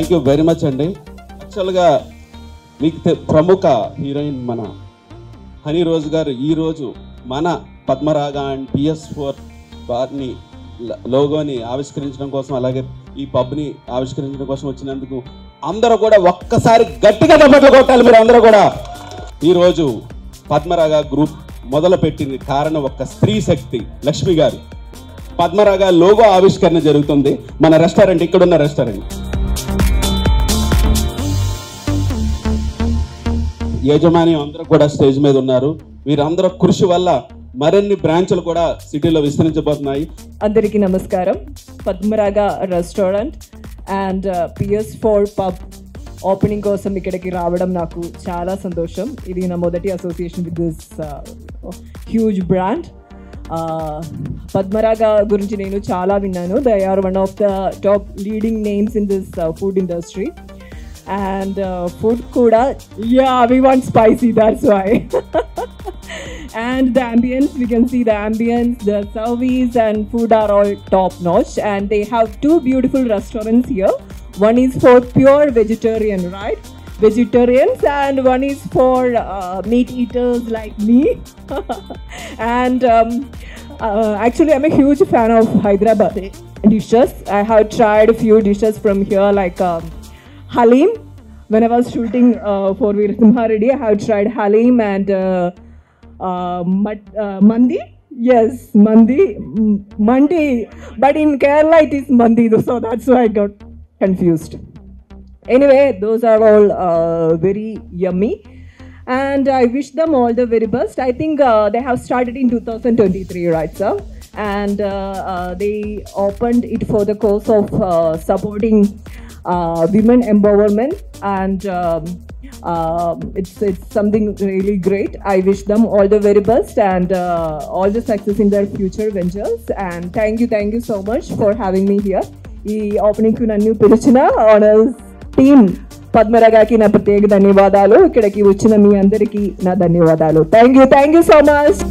Thank you very much అండి. యాక్చువల్గా మీకు ప్రముఖ హీరోయిన్ మన హనీ రోజు గారు ఈరోజు మన పద్మరాగ అండ్ PS4 బార్ని లోగోని ఆవిష్కరించడం కోసం, అలాగే ఈ పబ్ని ఆవిష్కరించడం కోసం వచ్చినందుకు అందరూ కూడా ఒక్కసారి గట్టిగా దెబ్బట్లు కొట్టాలి. మీరు అందరూ కూడా ఈరోజు పద్మరాగ గ్రూప్ మొదలు పెట్టింది కారణం ఒక్క స్త్రీ శక్తి లక్ష్మి గారు. పద్మరాగ లోగో ఆవిష్కరణ జరుగుతుంది మన రెస్టారెంట్, ఇక్కడున్న రెస్టారెంట్. యజమాని అందరూ కూడా స్టేజ్ మీద ఉన్నారు. వీరందరూ కృషి వల్ల మరిన్ని బ్రాంచ్లు కూడా సిటీలో విస్తరించబోతున్నాయి. అందరికీ నమస్కారం. Padmaraga restaurant and PS4 pub opening కోసం ఇక్కడికి రావడం నాకు చాలా సంతోషం. ఇది నా మొదటి association with this huge brand. Padmaraga గురించి నేను చాలా విన్నాను. They are one of the top leading names in this food industry. And food kuda, yeah, we want spicy, that's why. And the ambience, we can see the ambience, the service and food are all top notch. And they have two beautiful restaurants here. One is for pure vegetarian, right? Vegetarians, and one is for meat eaters like me. And actually I'm a huge fan of Hyderabad dishes. I have tried a few dishes from here, like Halim. When I was shooting for Veer Simha Reddy, I have tried Halim and Mandi. Yes, Mandi. But in Kerala it is Mandi, so that's why I got confused. Anyway, those are all very yummy. And I wish them all the very best. I think they have started in 2023, right, sir? And they opened it for the cause of supporting women empowerment, and it's something really great. I wish them all the very best and all the success in their future ventures. And thank you so much for having me here. Ee opening ku nannu pilichina honors team పద్మరాగకి నా ప్రత్యేక ధన్యవాదాలు. ఇక్కడికి వచ్చిన మీ అందరికీ నా ధన్యవాదాలు. Thank you so much.